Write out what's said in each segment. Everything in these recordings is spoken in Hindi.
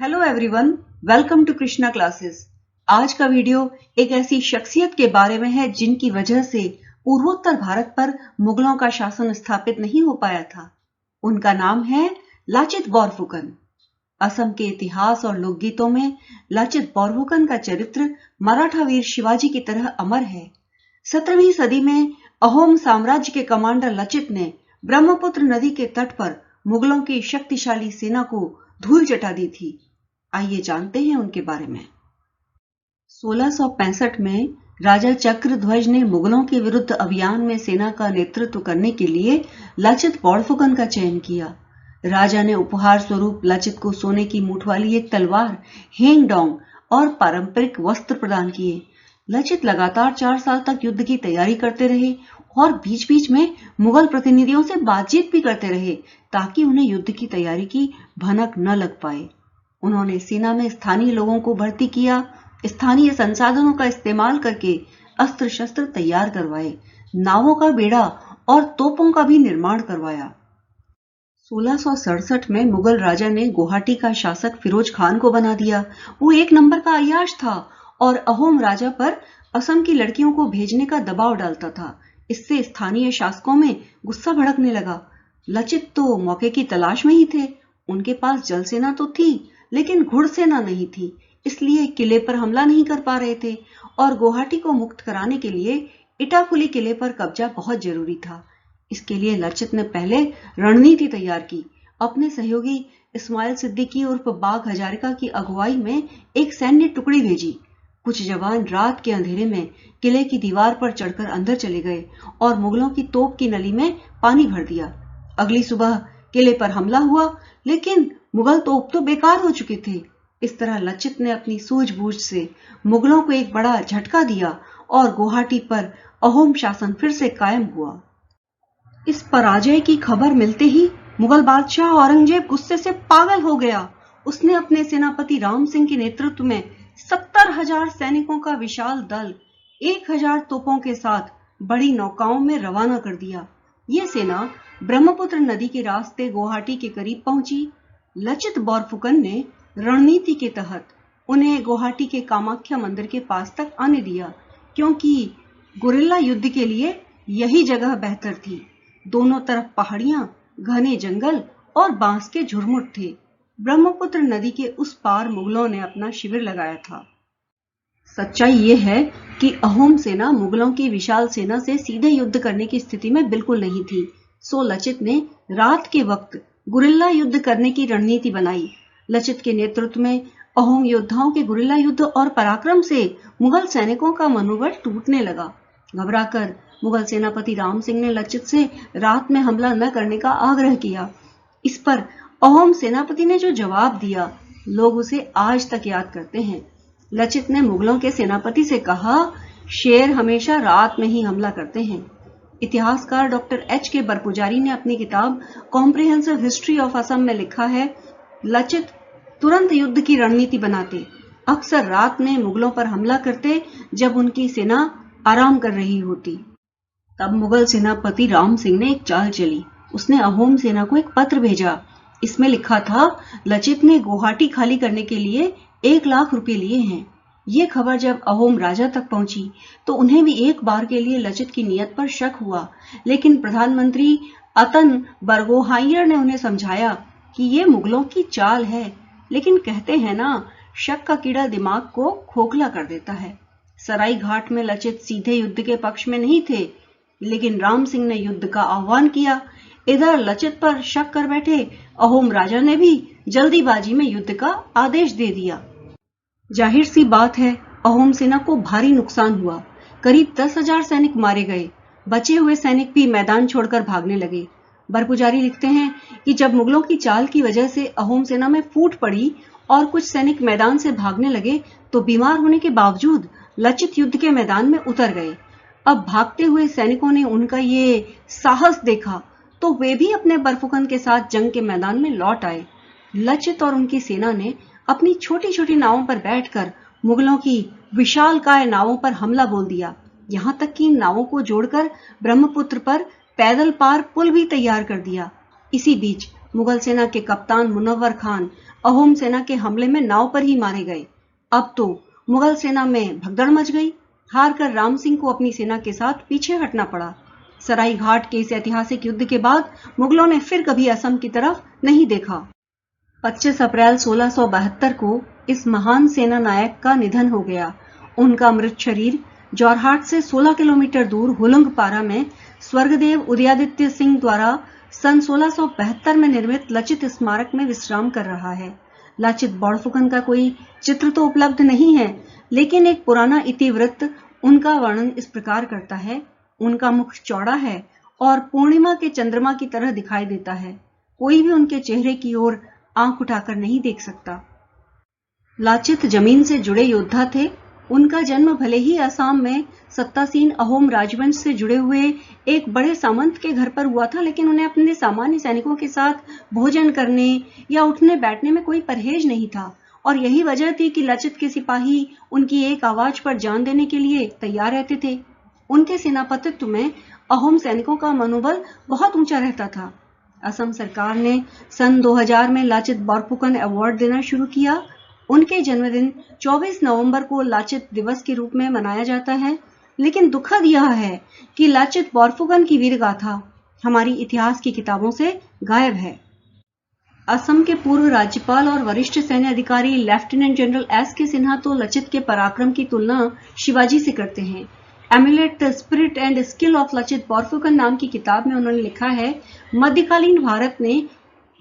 Hello everyone, welcome to Krishna classes. आज का वीडियो एक ऐसी शख्सियत के बारे में है जिनकी वजह से पूर्वोत्तर भारत पर मुगलों का शासन स्थापित नहीं हो पाया था। उनका नाम है लाचित बोरफुकन। असम के इतिहास और लोकगीतों में लाचित बोरफुकन का चरित्र मराठा वीर शिवाजी की तरह अमर है। 17वीं सदी में अहोम साम्राज्य के कमांडर लचित ने ब्रह्मपुत्र नदी के तट पर मुगलों की शक्तिशाली सेना को धूल चटा दी थी। आइए जानते हैं उनके बारे में। 1665 में राजा चक्रध्वज ने मुगलों के विरुद्ध अभियान में सेना का नेतृत्व करने के लिए लाचित बोरफुकन का चयन किया। राजा ने उपहार स्वरूप लाचित को सोने की मूठ वाली एक तलवार, हेंगडोंग और पारंपरिक वस्त्र प्रदान किए। लाचित लगातार 4 साल तक युद्ध की तैयारी करते रहे और बीच बीच में मुगल प्रतिनिधियों से बातचीत भी करते रहे ताकि उन्हें युद्ध की तैयारी की भनक न लग पाए। उन्होंने सेना में स्थानीय लोगों को भर्ती किया, स्थानीय संसाधनों का इस्तेमाल करके अस्त्र शस्त्र तैयार करवाए, नावों का बेड़ा और तोपों का भी निर्माण करवाया। 1667 में मुगल राजा ने गुवाहाटी का शासक फिरोज खान को बना दिया। वो एक नंबर का अय्याश था और अहोम राजा पर असम की लड़कियों को भेजने का दबाव डालता था। इससे स्थानीय शासकों में गुस्सा भड़कने लगा। लचित तो मौके की तलाश में ही थे। उनके पास जल सेना तो थी लेकिन घुड़सेना नहीं थी, इसलिए किले पर हमला नहीं कर पा रहे थे और गुवाहाटी को मुक्त कराने के लिए इटाफुली किले पर कब्जा बहुत जरूरी था। इसके लिए लचित ने पहले रणनीति तैयार की। अपने सहयोगी इस्माइल सिद्दीकी उर्फ बाघ हजारिका की अगुवाई में एक सैन्य टुकड़ी भेजी। कुछ जवान रात के अंधेरे में किले की दीवार पर चढ़कर अंदर चले गए और मुगलों की तोप की नली में पानी भर दिया। अगली सुबह किले पर हमला हुआ लेकिन मुगल तोप तो बेकार हो चुके थे। इस तरह लचित ने अपनी सूझबूझ से मुगलों को एक बड़ा झटका दिया और गुवाहाटी पर अहोम शासन फिर से कायम हुआ। इस पराजय की खबर मिलते ही मुगल बादशाह औरंगजेब गुस्से से पागल हो गया। उसने अपने सेनापति राम सिंह के नेतृत्व में 70,000 सैनिकों का विशाल दल 1,000 तोपों के साथ बड़ी नौकाओं में रवाना कर दिया। ये सेना ब्रह्मपुत्र नदी के रास्ते गुवाहाटी के करीब पहुंची। लचित बोरफुकन ने रणनीति के तहत उन्हें गुवाहाटी के कामाख्या मंदिर के पास तक आने दिया, क्योंकि गुरिल्ला युद्ध के लिए यही जगह बेहतर थी। दोनों तरफ पहाड़ियां, घने जंगल और बांस के झुरमुट थे। ब्रह्मपुत्र नदी के उस पार मुगलों ने अपना शिविर लगाया था। सच्चाई ये है कि अहोम सेना मुगलों की विशाल सेना से सीधे युद्ध करने की स्थिति में बिल्कुल नहीं थी। सो लचित ने रात के वक्त गुरिल्ला युद्ध करने की रणनीति बनाई। लचित के नेतृत्व में अहोम योद्धाओं के गुरिल्ला युद्ध और पराक्रम से मुगल सैनिकों का मनोबल टूटने लगा। घबराकर मुगल सेनापति राम सिंह ने लचित से रात में हमला न करने का आग्रह किया। इस पर अहोम सेनापति ने जो जवाब दिया, लोग उसे आज तक याद करते हैं। लचित ने मुगलों के सेनापति से कहा, शेर हमेशा रात में ही हमला करते हैं। इतिहासकार डॉक्टर H.K. बरपुजारी ने अपनी किताब कॉम्प्रिहेंसिव हिस्ट्री ऑफ असम में लिखा है, लचित तुरंत युद्ध की रणनीति बनाते, अक्सर रात में मुगलों पर हमला करते जब उनकी सेना आराम कर रही होती। तब मुगल सेनापति राम सिंह ने एक चाल चली। उसने अहोम सेना को एक पत्र भेजा। इसमें लिखा था, लचित ने गुवाहाटी खाली करने के लिए 1 लाख रुपए लिए हैं। ये खबर जब अहोम राजा तक पहुंची तो उन्हें भी एक बार के लिए लचित की नीयत पर शक हुआ, लेकिन प्रधानमंत्री अतन बरगोहाइयर ने उन्हें समझाया कि ये मुगलों की चाल है। लेकिन कहते हैं ना, शक का कीड़ा दिमाग को खोखला कर देता है। सराय घाट में लचित सीधे युद्ध के पक्ष में नहीं थे, लेकिन राम सिंह ने युद्ध का आह्वान किया। इधर लचित पर शक कर बैठे अहोम राजा ने भी जल्दीबाजी में युद्ध का आदेश दे दिया। जाहिर सी बात है, अहोम सेना को भारी नुकसान हुआ। करीब 10,000 सैनिक मारे गए। बचे हुए सैनिक भी मैदान छोड़कर भागने लगे। बरपुजारी लिखते हैं कि जब मुगलों की चाल की वजह से अहोम सेना में फूट पड़ी और कुछ सैनिक मैदान से भागने लगे तो बीमार होने के बावजूद लचित युद्ध के मैदान में उतर गए। अब भागते हुए सैनिकों ने उनका ये साहस देखा तो वे भी अपने बरफुकन के साथ जंग के मैदान में लौट आए। लचित और उनकी सेना ने अपनी छोटी छोटी नावों पर बैठकर मुगलों की विशालकाय नावों पर हमला बोल दिया। यहाँ तक कि इन नावों को जोड़कर ब्रह्मपुत्र पर पैदल पार पुल भी तैयार कर दिया। इसी बीच मुगल सेना के कप्तान मुनव्वर खान अहोम सेना के हमले में नाव पर ही मारे गए। अब तो मुगल सेना में भगदड़ मच गई। हार कर राम सिंह को अपनी सेना के साथ पीछे हटना पड़ा। सराय घाट के इस ऐतिहासिक युद्ध के बाद मुगलों ने फिर कभी असम की तरफ नहीं देखा। 25 अप्रैल 1672 को इस महान सेना नायक का निधन हो गया। उनका मृत शरीर जोरहाट से 16 किलोमीटर दूर हुलंगपारा में स्वर्गदेव उदयादित्य सिंह द्वारा सन 1672 में निर्मित लचित स्मारक में विश्राम कर रहा है। लचित बॉड़फुकन का कोई चित्र तो उपलब्ध नहीं है, लेकिन एक पुराना इतिवृत्त उनका वर्णन इस प्रकार करता है। उनका मुख चौड़ा है और पूर्णिमा के चंद्रमा की तरह दिखाई देता है। कोई भी उनके चेहरे की ओर आंख उठाकर नहीं देख सकता। लाचित जमीन से जुड़े योद्धा थे। उनका जन्म भले ही असम में सत्तासीन अहोम राजवंश से जुड़े हुए एक बड़े सामंत के घर पर हुआ था, लेकिन उन्हें अपने सामान्य सैनिकों के साथ भोजन करने या उठने बैठने में कोई परहेज नहीं था और यही वजह थी कि लाचित के सिपाही उनकी एक आवाज पर जान देने के लिए तैयार रहते थे। उनके सेनापतित्व में अहोम सैनिकों का मनोबल बहुत ऊंचा रहता था। असम सरकार ने सन 2000 में लाचित बॉरफुकन अवार्ड देना शुरू किया। उनके जन्मदिन 24 नवंबर को लाचित दिवस के रूप में मनाया जाता है, लेकिन दुखद यह है कि लाचित बॉरफुकन की वीर गाथा हमारी इतिहास की किताबों से गायब है। असम के पूर्व राज्यपाल और वरिष्ठ सैन्य अधिकारी लेफ्टिनेंट जनरल S.K. सिन्हा तो लचित के पराक्रम की तुलना शिवाजी से करते हैं। Emulate the spirit and skill of Lachit Borphukan नाम की किताब में उन्होंने लिखा है, मध्यकालीन भारत ने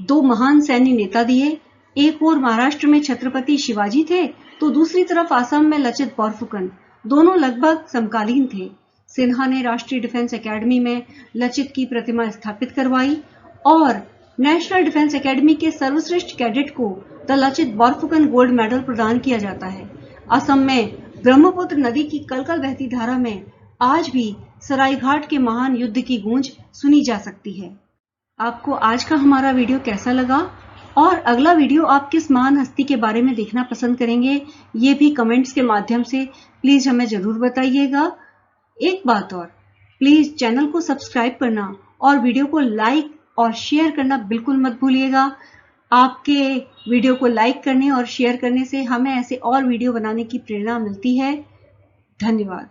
दो महान सैन्य नेता दिए। एक ओर महाराष्ट्र में छत्रपति शिवाजी थे तो दूसरी तरफ असम में लचित बॉरफुकन। दोनों लगभग समकालीन थे। सिन्हा ने राष्ट्रीय डिफेंस एकेडमी में लचित की प्रतिमा स्थापित करवाई और नेशनल डिफेंस एकेडमी के सर्वश्रेष्ठ कैडेट को द लचित बॉरफुकन गोल्ड मेडल प्रदान किया जाता है। असम में ब्रह्मपुत्र नदी की कलकल बहती धारा में आज भी सरायघाट के महान युद्ध की गूंज सुनी जा सकती है। आपको आज का हमारा वीडियो कैसा लगा और अगला वीडियो आप किस महान हस्ती के बारे में देखना पसंद करेंगे, ये भी कमेंट्स के माध्यम से प्लीज हमें जरूर बताइएगा। एक बात और, प्लीज चैनल को सब्सक्राइब करना और वीडियो को लाइक और शेयर करना बिल्कुल मत भूलिएगा। आपके वीडियो को लाइक करने और शेयर करने से हमें ऐसे और वीडियो बनाने की प्रेरणा मिलती है। धन्यवाद।